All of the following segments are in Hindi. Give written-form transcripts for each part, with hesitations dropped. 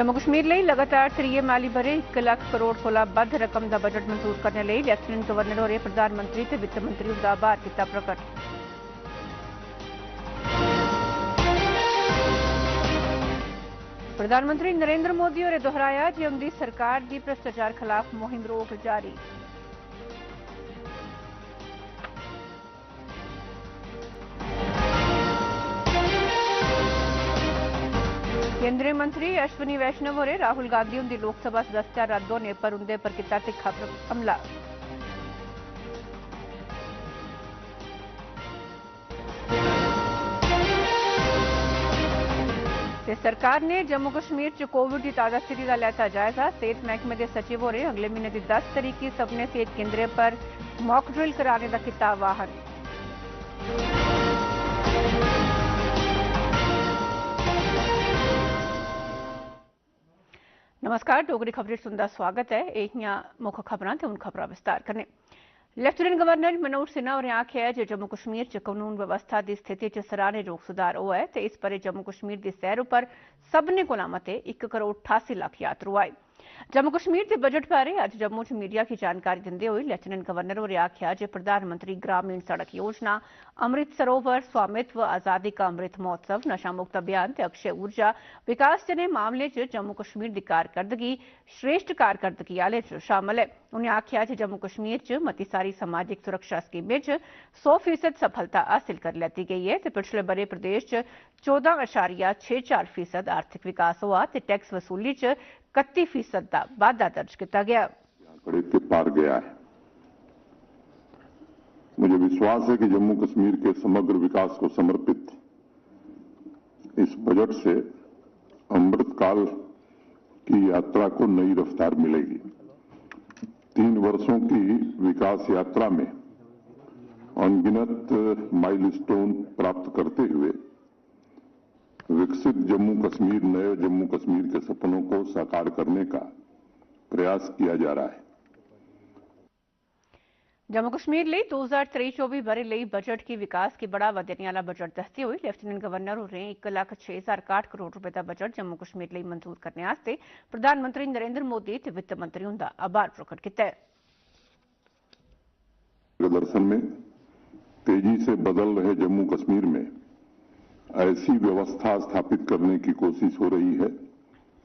जम्मू कश्मीर ਲਈ लगातार त्रीए माली बरे 1 ਲੱਖ ਕਰੋੜ 16 ਵੱਧ रकम का बजट मंजूर करने ਲਈ ਲੈਫਟੀਨੈਂਟ ਗਵਰਨਰ और प्रधानमंत्री ਤੇ ਵਿੱਤ ਮੰਤਰੀ ਦਾ ਆਭਾਰ ਕੀਤਾ ਪ੍ਰਗਟ। प्रधानमंत्री नरेंद्र मोदी होरें दोहराया जे उनकी सरकार की भ्रष्टाचार खिलाफ मुहिम रोक जारी। केंद्रीय मंत्री अश्विनी वैष्णव होरें राहुल गांधी उनकी लोकसभा सदस्यता रद्द होने पर उनके पर किया तिखा हमला। सरकार ने जम्मू कश्मीर च कोविड की ताज़ा स्थिति का लैता जायजा। सेहत महकमे के सचिव होरें अगले महीने की 10 तारीख की सपने सेहत केंद्र पर मॉक ड्रिल कराने का किया आह्वान। नमस्कार, डोगरी खबरें सुनदा स्वागत है। इहियां मुख खबरां ते हुण खबरां विस्तार कन्नै। लेफ्टिनेंट गवर्नर मनोज सिन्हा होरें आखेआ जे जम्मू कश्मीर च कानून व्यवस्था की स्थिति च सराहनेजोग सुधार होआ है ते इस बरे जम्मू कश्मीर की सैर उप्पर सभनें कोला मते 1 करोड़ 88 लख यात्रु आए। जम्मू कश्मीर के बजट बारे अज्ज जम्मू च मीडिया की जानकारी दिंदे होई लेफ्टिनेंट गवर्नर होरें आखेआ जे प्रधानमंत्री ग्रामीण सड़क योजना, अमृत सरोवर, स्वामित्व, आजादी का अमृत महोत्सव, नशा मुक्त अभियान ते अक्षय ऊर्जा विकास जने मामले च जम्मू कश्मीर की कारकरदगी श्रेष्ठ कारकरदगी आले च शामिल है। उन्हें आखेआ जे जम्मू कश्मीर च मती सारी समाजिक सुरक्षा स्कीमें च 100% सफलता हासिल कर लैती गई है ते पिछले बरे प्रदेश च 14.64% आर्थिक विकास हुआ ते टैक्स वसूली च 31% का वाधा दर्ज किया गया। आंकड़े के पार गया है। मुझे विश्वास है कि जम्मू कश्मीर के समग्र विकास को समर्पित इस बजट से अमृतकाल की यात्रा को नई रफ्तार मिलेगी। 3 वर्षों की विकास यात्रा में अनगिनत माइलस्टोन प्राप्त करते हुए विकसित जम्मू कश्मीर, नए जम्मू कश्मीर के सपनों को साकार करने का प्रयास किया जा रहा है। जम्मू कश्मीर लिए 2023-24 बरे लिए बजट की विकास की बढ़ावा देने वाला बजट दसते हुए लेफ्टिनेंट गवर्नर होरें 1,06,061 करोड़ रुपए का बजट जम्मू कश्मीर लिए मंजूर करने वास्ते प्रधानमंत्री नरेंद्र मोदी ते वित्त मंत्री उनका आभार प्रकट किया। दर्शन में तेजी से बदल रहे जम्मू कश्मीर में ऐसी व्यवस्था स्थापित करने की कोशिश हो रही है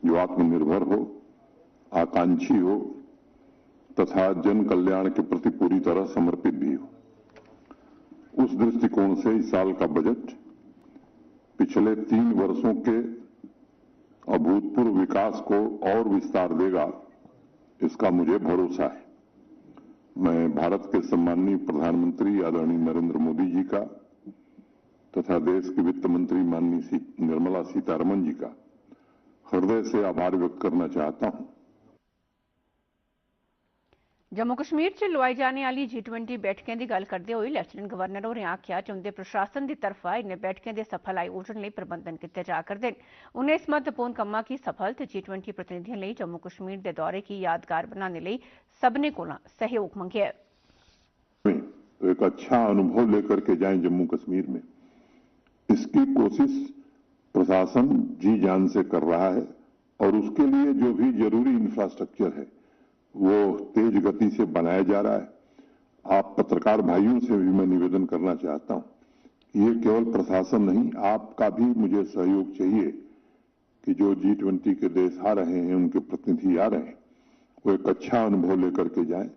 जो आत्मनिर्भर हो, आकांक्षी हो तथा जन कल्याण के प्रति पूरी तरह समर्पित भी हो। उस दृष्टिकोण से इस साल का बजट पिछले 3 वर्षों के अभूतपूर्व विकास को और विस्तार देगा, इसका मुझे भरोसा है। मैं भारत के सम्माननीय प्रधानमंत्री आदरणीय नरेंद्र मोदी जी का तथा देश के वित्त मंत्री माननीय निर्मला सीतारमण जी का हृदय से आभार व्यक्त करना चाहता हूं। जम्मू कश्मीर च लवाई जाने वाली G20 बैठकें की गल करते हुए लेफ्टिनेंट गवर्नर होरें आखेआ कि उनके प्रशासन की तरफा इन्हें बैठकें के सफल आयोजन लिए प्रबंधन किए जा करते हैं। उन्हें इस महत्वपूर्ण कम्मा की सफल ते G20 प्रतिनिधियों लिए जम्मू कश्मीर के दौरे की यादगार बनाने लिए सबने को सहयोग मंगे। एक अच्छा अनुभव लेकर के जाएं जम्मू कश्मीर में, इसकी कोशिश प्रशासन जी जान से कर रहा है और उसके लिए जो भी जरूरी इंफ्रास्ट्रक्चर है वो तेज गति से बनाया जा रहा है। आप पत्रकार भाइयों से भी मैं निवेदन करना चाहता हूं कि ये केवल प्रशासन नहीं, आपका भी मुझे सहयोग चाहिए कि जो G20 के देश आ रहे हैं, उनके प्रतिनिधि आ रहे हैं, वो एक अच्छा अनुभव लेकर के जाएं।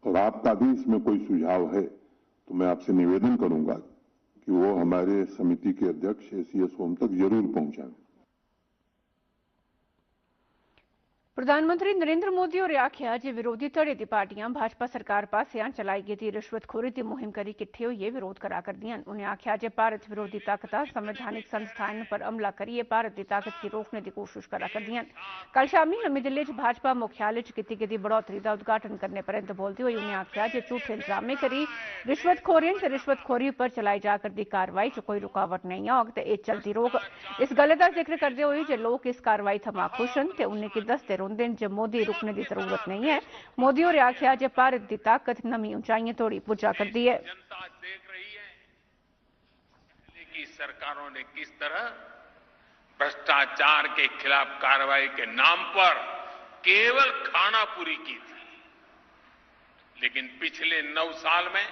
और आपका भी इसमें कोई सुझाव है तो मैं आपसे निवेदन करूंगा कि वो हमारे समिति के अध्यक्ष CS ओम तक जरूर पहुंचाएं। प्रधानमंत्री नरेंद्र मोदी होरें आखेआ जे विरोधी धड़े दी पार्टियां भाजपा सरकार पासेआं चलाई गेदी रिश्वतखोरी दी मुहिम करी किट्ठे होइयै विरोध करा करदियां। उन्हें आखेआ जे भारत विरोधी ताकतां संवैधानिक संस्थाएं पर हमला करियै भारत की ताकत की रोकने की कोशिश करा करदियां। कल शामी नमीं दिल्ली च भाजपा मुख्यालय च कीती गेदी बढ़ोतरी का उद्घाटन करने परैंत बोलदे होई उन्हें आखेआ जे झूठे इल्जामें करी रिश्वतखोरें ते रिश्वतखोरी पर चलाई जा करदी कार्रवाई च कोई रुकावट नहीं होग ते एह् चलदी रौह्ग। इस गल्लै दा जिक्र करदे होई जे लोक इस कार्रवाई थमां खुश न ते उन्हें गी दसदे रौंह्दे न जे मोदी रुकने की जरूरत नहीं है। मोदी होरें आखेआ जे भारत की ताकत नमीं ऊंचाइयां तोड़ी पुज्जा करदी है। जनता देख रही है कि सरकारों ने किस तरह भ्रष्टाचार के खिलाफ कार्रवाई के नाम पर केवल खानापुरी की थी, लेकिन पिछले 9 साल में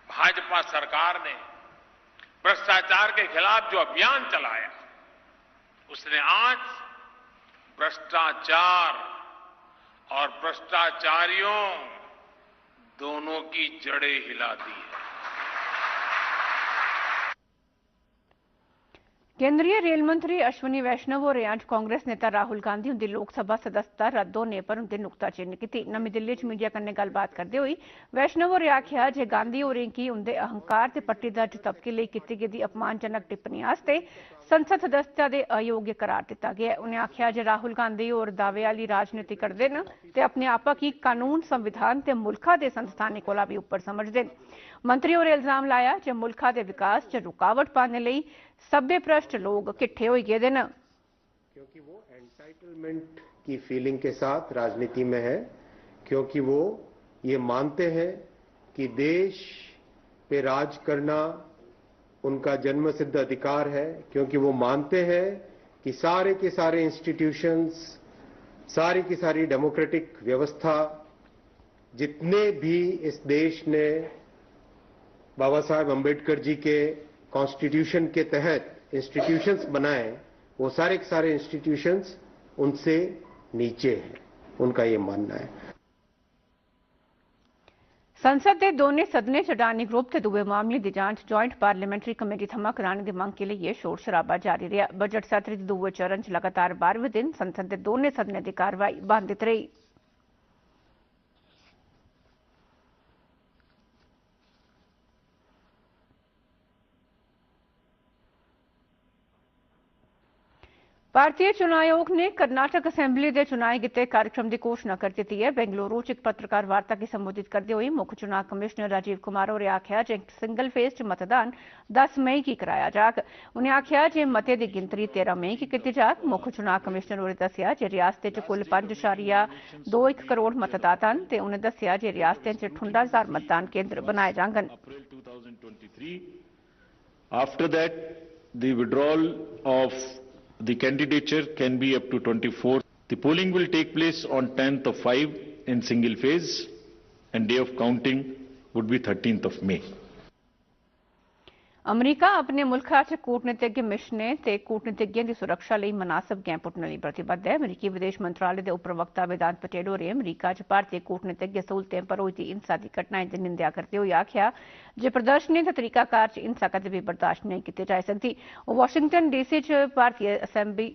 भाजपा सरकार ने भ्रष्टाचार के खिलाफ जो अभियान चलाया, उसने आज भ्रष्टाचार और भ्रष्टाचारियों दोनों की जड़ें हिला दी है। केंद्रीय रेल मंत्री अश्विनी वैष्णव और आज कांग्रेस नेता राहुल गांधी उनकी लोकसभा सदस्यता रद्द होने पर उनकी नुक्ताचीनी की। नमीं दिल्ली च मीडिया कन्नै गलबात करते हुए वैष्णव होरें आख्या जे गांधी होरें की उनके अहंकार ते पट्टीदर्ज तबके लिए की गेदी अपमानजनक टिप्पणी आस्ते संसद सदस्यता दे अयोग्य करार दिता गया। उन्हें आख्या जे राहुल गांधी और दावे आली राजनीति करते हैं ते अपने आपा की कानून संविधान ते मुल्खा दे संस्थानें कोला भी उपर समझते हैं। मंत्री होरें इल्जाम लाया जे मुल्खा दे विकास च रुकावट पाने लई सभ्य भ्रष्ट लोग किट्ठे हो गए न, क्योंकि वो एंटाइटलमेंट की फीलिंग के साथ राजनीति में है, क्योंकि वो ये मानते हैं कि देश पे राज करना उनका जन्मसिद्ध अधिकार है, क्योंकि वो मानते हैं कि सारे के सारे इंस्टीट्यूशंस, सारी की सारी डेमोक्रेटिक व्यवस्था, जितने भी इस देश ने बाबा साहेब अंबेडकर जी के कॉन्स्टिट्यूशन के तहत इंस्टीट्यूशंस बनाए, वो सारे के सारे इंस्टीट्यूशंस उनसे नीचे हैं, उनका ये मानना है। संसद के दोनों सदने च अडानी ग्रुप के दूए मामले की जांच ज्वाइंट पार्लियामेंट्री कमेटी थमां कराने की मंग के लिए शोर शराबा जारी रहा। बजट सत्र के दूए चरण च लगातार 12वें दिन संसद के दोनों सदनों की कार्रवाई बाधित रही। भारतीय चुनाव आयोग ने कर्नाटक असेंबली के चुनाव गिते कार्यक्रम की घोषणा कर दी है। बेंगलुरु च एक पत्रकार वार्ता की संबोधित करते हुए मुख्य चुनाव कमिश्नर राजीव कुमार होरें आख्या जे सिंगल फेज मतदान 10 मई की कराया जाग। उन्हें आख्या जे मते की गिनतरी 13 मई की की जाग। मुख्य चुनाव कमिश्नर होरें दस्सिया जे रियासत च कुल 5.21 करोड़ मतदाता न ते उन्हें दस्सिया जे रियासतें च 58,000 मतदान केंद्र बनाए जांगन। After that, the withdrawal of the candidature can be up to 24. The polling will take place on 10th of 5 in single phase, and day of counting would be 13th of May. अमरीका अपने मुल्का च कूटनीतिज्ञ मिशनें ते कूटनीतिज्ञें की सुरक्षा लिए मनासब गैं पुट्टने लई प्रतिबद्ध है। अमरीकी विदेश मंत्रालय के उपप्रवक्ता वेदांत पटेल होरें अमरीका च भारतीय कूटनीतिज्ञ सहूलतें पर हुई हिंसा की घटनाएं की निंदा करते हुए आख्या जे प्रदर्शनी ते तरीकाकार च हिंसा कदे भी बर्दाश्त नहीं की जा सकती। वाशिंगटन डीसी च भारतीय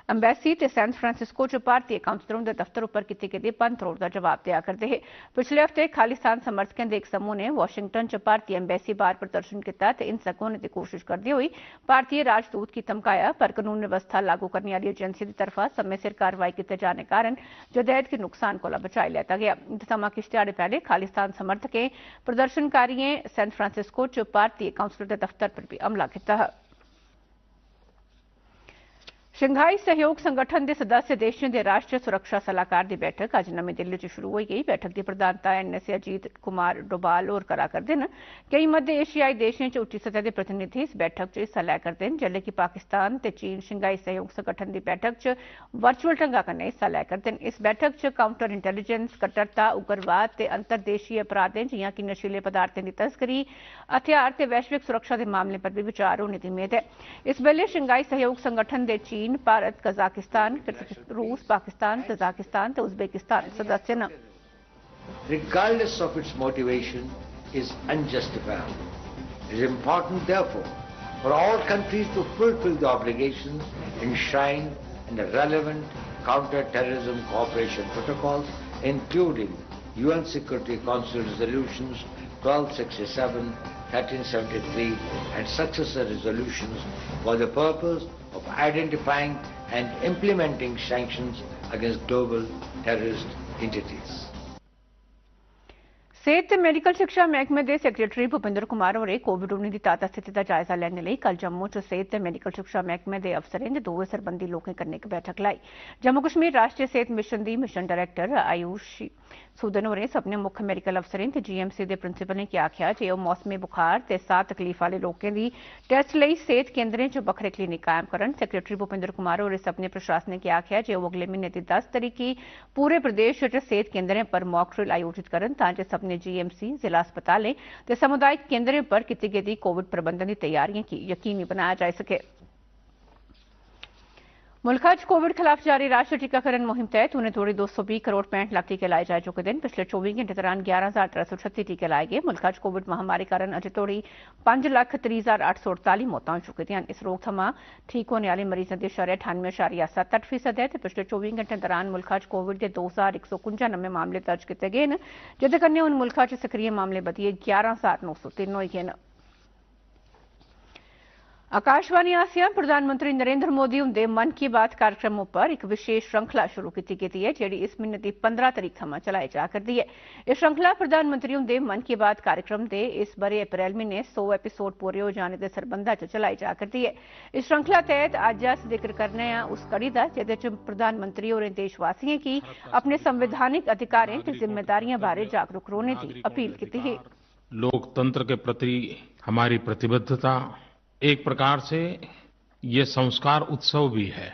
अंबैसी ते सैन फ्रांसिस्को च भारतीय काउंसलरों के दफ्तर उपर की गई भन्न-त्रोड़ का जवाब दिया करते हैं। पिछले हफ्ते खालिस्तान समर्थकों के एक समूह ने वाशिंगटन च भारतीय अंबैसी बाहर प्रदर्शन किया ते हिंसक होने की कोशिश करते हुए भारतीय राजदूत की धमकाया, पर कानून व्यवस्था लागू करने वाली एजेंसी की तरफा समय सिर कार्रवाई किए जाने कारण जदैद के नुकसान को बचाई लिया गया। थमां किश ध्याड़े पहले खालिस्तान समर्थकें प्रदर्शनकारियों सैन फ्रांसिस्को च भारतीय काउंसलर के दफ्तर पर भी हमला किया। शंघाई सहयोग संगठन के सदस्य देशों के राष्ट्रीय सुरक्षा सलाहकार की बैठक अज नवी दिल्ली च शुरू हो गई। बैठक की प्रधानता NSA अजीत कुमार डोभाल होर करा करते हैं। कई मध्य एशियाई देशों च उच्ची सतह के प्रतिनिधि इस बैठक च हिस्सा लै करते हैं, जल्ले कि पाकिस्तान ते चीन शंघाई सहयोग संगठन की बैठक च वर्चुअल ढंगा कन्नै हिस्सा लै करते हैं। इस बैठक च काउंटर इंटैलीजेंस, कट्टरता, उग्रवाद ते अंतरदेशीय अपराधें जियां कि नशीले पदार्थों की तस्करी, हथियार ते वैश्विक सुरक्षा के मामले पर भी विचार होने की उम्मीद है। इस वेले शंघाई सहयोग संगठन के चीन, भारत, कजाकिस्तान, रूस, पाकिस्तान, कजाकिस्तान ते उज्बेकिस्तान सदस्य हैं। Regardless of its motivation, is unjustifiable. It is important, therefore, for all countries to fulfill the obligations enshrined in the relevant counter-terrorism cooperation protocols, including UN Security Council resolutions 1267, 1373 and successor resolutions for the purpose of identifying and implementing sanctions against global terrorist entities. सेहत ते मेडिकल शिक्षा महकमे के सैकटरी भूपिंदर कुमार होरें कोविड-19 की ताज़ा स्थिति का जायजा लैने लई कल जम्मू च सेहत ते मेडिकल शिक्षा महकमे के अफसरें ते दुए सरबंधी लोकें कन्नै इक बैठक लाई। जम्मू कश्मीर राष्ट्रीय सेहत मिशन की मिशन डायरैक्टर आयुषी सूदन होरें सभनें मुक्ख मेडिकल अफसरें ते जीएमसी के प्रिंसीपलें गी आखेआ जे ओह् मौसमी बुखार ते साह तकलीफ आह्ले लोकें दी टेस्ट लई सेहत केंद्रें च बक्खरे क्लीनिक कायम करन। सैकटरी भूपिंदर कुमार होरें सभनें प्रशासनें गी आखेआ जे ओह् अगले म्हीने दी 10 तरीक गी पूरे प्रदेश च सेहत केंद्रें पर मॉक ड्रिल आयोजित करन तां जे सभनें जीएमसी जिला अस्पतालें ते सामुदायिक केंद्रें पर कीती गेदी कोविड प्रबंधन दी तैयारियां गी यकीनी बनाया जाई सके। मुल्क च कोविड खिलाफ जारी राष्ट्रीय टीकाकरण मुहिम तहत उन्हें तोड़ी 220 करोड़ 65 लाख टीके लाए जा चुके हैं। पिछले 24 घंटे दौरान 11,336 टीके लाए गए। मुल्क च कोविड महामारी कारण अजे तोड़ी 5,30,848 मौतां हो चुकी हैं। इस रोग थमां ठीक होने वाले मरीजों की शरह 98.78% है। पिछले 24 घंटे दौरान मुल्क च कोविड के 2,151 नमें मामले दर्ज किए गए हैं, जिदे कन्नै हुण मुल्क च सक्रिय मामले बधियै 11,903 होई गए हैं। आकाशवाणी आसेआ प्रधानमंत्री नरेंद्र मोदी हुंदे मन की बात कार्यक्रम पर एक विशेष श्रृंखला शुरू की गई है, जिहड़ी इस महीने की 15 तरीक थमां चलाई जा करदी है। यह श्रृंखला प्रधानमंत्री हुंदे मन की बात कार्यक्रम के इस बरे अप्रैल महीने 100 एपीसोड पूरे हो जाने के संबंध च चलाई जा करदी है। इस श्रृंखला तहत अज्ज अस जिक्र करने उस कड़ी का जिहदे च प्रधानमंत्री होरें देशवासियों की अपने संवैधानिक अधिकारें ते जिम्मेदारियां बारे जागरूक रौहने की अपील की है। लोकतंत्र के प्रति हमारी प्रतिबद्धता एक प्रकार से ये संस्कार उत्सव भी है,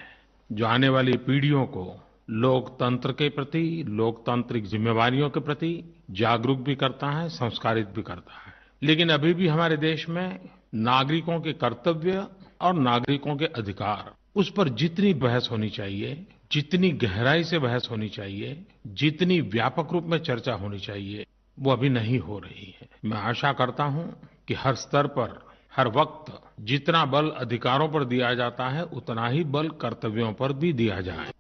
जो आने वाली पीढ़ियों को लोकतंत्र के प्रति, लोकतांत्रिक जिम्मेवारियों के प्रति जागरूक भी करता है, संस्कारित भी करता है। लेकिन अभी भी हमारे देश में नागरिकों के कर्तव्य और नागरिकों के अधिकार, उस पर जितनी बहस होनी चाहिए, जितनी गहराई से बहस होनी चाहिए, जितनी व्यापक रूप में चर्चा होनी चाहिए, वो अभी नहीं हो रही है। मैं आशा करता हूं कि हर स्तर पर, हर वक्त जितना बल अधिकारों पर दिया जाता है, उतना ही बल कर्तव्यों पर भी दिया जाए।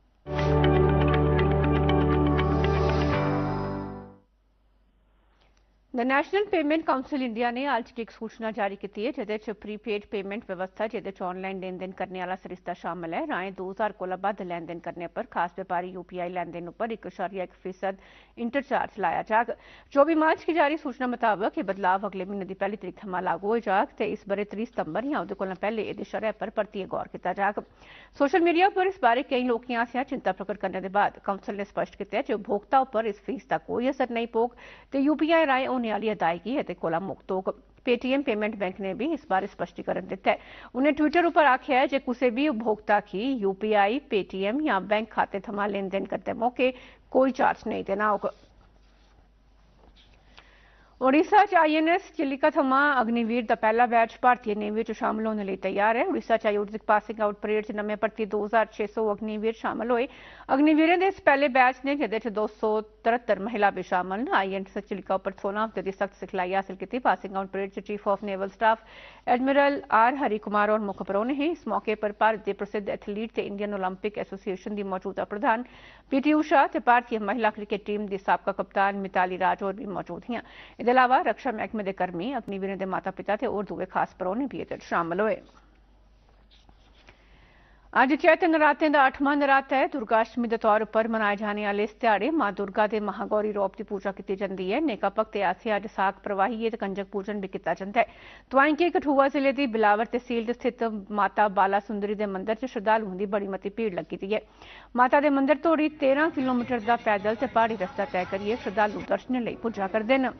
The national payment council India ने आज की एक सूचना जारी की है, जिहदे प्रीपेड पेमेंट व्यवस्था जिहदे ऑनलाइन लेन देन करने वाला सरिस्ता शामिल है। राएं 2000 को बद्ध लेन देन करने पर खास व्यापारी यूपीआई लेन देन पर 1.1% इंटरचार्ज लाया जाग। 24 मार्च की जारी सूचना मुताबिक यह बदलाव अगले महीने की 1 तरीक थमां लागू हो जाग ते इस बरे 30 सितंबर या उहदे कोला पहले इहदी शरह पर परतियै गौर किया जाग। सोशल मीडिया पर इस बारे कई लोकें आसेआ चिंता प्रकट करने के बाद काउंसिल ने स्पष्ट किया है कि उपभोक्ता उपर इस फीस का कोई असर नहीं पौग ते यूपीआई राएं होने वाली अदायगी एहदे कोला मुक्त होग। पेटीएम पेमेंट बैंक ने भी इस बारे स्पष्टीकरण दिता है। उन्हें ट्विटर पर आख्या है जे कुछ भी उपभोक्ता की यूपीआई, पेटीएम या बैंक खाते थमां लेन देन करते मौके कोई चार्ज नहीं देना होगा। ओडिशा च आईएनएस चिलिका थमां अग्निवीर का पहला बैच भारतीय नेवी च शामिल होने लई तैयार है। ओडिशा च आयोजित पासिंग आउट परेड च नमें भर्ती 2600 अग्निवीर शामिल होए। अग्निवीरें दे इस पहले बैच ने जिहदे च 273 महिला भी शामिल न। आईएनएस चिलिका पर 16 हफ्ते की सख्त सिखलाई हासिल की। पासिंग आउट परेड च chief of naval staff admiral R Hari Kumar और मुक्ख परौहने हैं। इस मौके पर भारत के प्रसिद्ध एथलीट ते इंडियन ओलंपिक एसोसिएशन की मौजूदा प्रधान पीटी उषा ते भारतीय महिला क्रिकेट टीम की साबका कप्तान मिताली राज होर भी मौजूद हैं। इसके अलावा रक्षा महकमे के कर्मी, अग्निवीरें के माता पिता ते और दूए खास परौहने भी इहदे शामिल होए। अज चैत्र नरातें का 8वां नराता है। दुर्गाष्टमी के तौर पर मनाए जाने वाले इस ध्याड़े मां दुर्गा के महागौरी रूप की पूजा की जाती है। नेका भक्तें आसेआ अज साग प्रवाही ते कंजक पूजन भी किया जाता है। तुआई कि कठुआ जिले की बिलावर तहसील स्थित माता बाला सुंदरी के मंदिर च श्रद्धालुओं की बड़ी मती भीड़ लगी है। माता के मंदिर तोड़ी 13 किलोमीटर का पैदल ते पहाड़ी रस्ता तय करिए श्रद्धालु दर्शनें लई पुज्जा करदे न।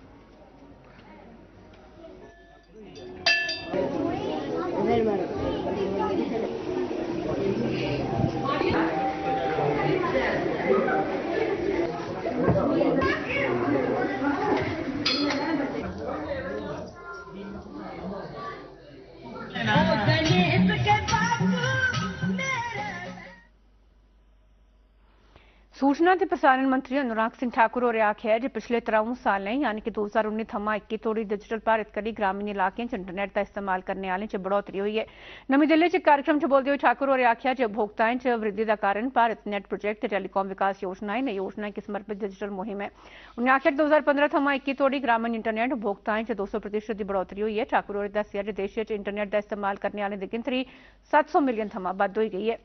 सूचना ते प्रसारण मंत्री अनुराग सिंह ठाकुर होरें आखेआ है कि पिछले 3 सालें यानी कि 2019 थमां 21 तोड़ी डिजिटल भारत करी ग्रामीण इलाकें च इंटरनेट का इस्तेमाल करने वालें च बढ़ोतरी हुई है। नमीं दिल्ली च कार्यक्रम च बोलदे होई ठाकुर होरें आखेआ कि उपभोक्ताएं च वृद्धि का कारण भारत नेट प्रोजेक्ट ते टेलीकॉम विकास योजनाएं नई योजनाएं की समर्पित डिजिटल मुहिम है। उन्होंने आखेआ कि 2015 थमां 21 तोड़ी ग्रामीण इंटरनेट उपभोक्ताएं च 200% की बढ़ोतरी हुई है। ठाकुर होरें दस्सेआ कि देश च इंटरनेट का इस्तेमाल करने वालें की गिनतरी 700 मिलियन थमां बद्ध होई गई है।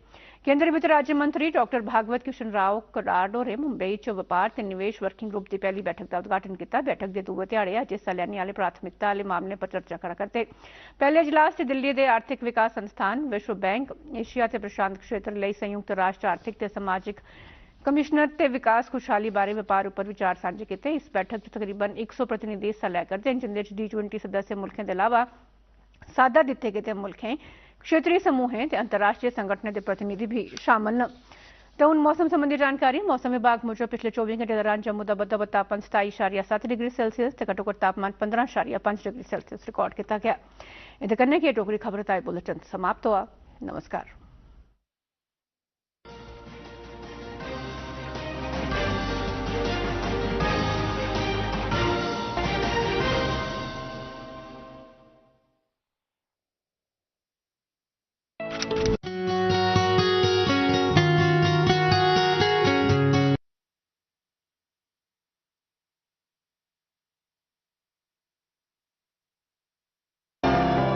केंद्रीय वित्त राज्य मंत्री डॉक्टर भागवत कृष्ण राव कराडो ने मुंबई च व्यापार ते निवेश वर्किंग ग्रुप की पहली बैठक का उद्घाटन किया। बैठक के दूए ध्याड़े अज हिस्सा लैने वाले प्राथमिकता वाले मामले पर चर्चा करा करते। पहले इजलास दिल्ली के आर्थिक विकास संस्थान, विश्व बैंक, एशिया ते प्रशांत क्षेत्र लिए संयुक्त राष्ट्र आर्थिक ते समाजिक कमिश्नर ते विकास खुशहाली बारे व्यापार उपर विचार सांझे किए। इस बैठक में तकरीबन 100 प्रतिनिधि हिस्सा लै करते हैं, जिंदे G20 सदस्य मुल्कों के अलावा सादा दिते गए मुल्कें, क्षेत्रीय समूहें ते अंतर्राष्ट्रीय संगठनों के प्रतिनिधि भी शामिल न। तो हुण मौसम संबंधी जानकारी। मौसम विभाग मुजब पिछले 24 घंटे दौरान जम्मू का बद्धा तापमान 27.7 डिग्री सेल्सियस ते घट्टोघट्ट तापमान 15.5 डिग्री सेल्सियस रिकॉर्ड किया गया। इहदे कन्नै गै डोगरी खबर दा बुलेटिन समाप्त हुआ। नमस्कार।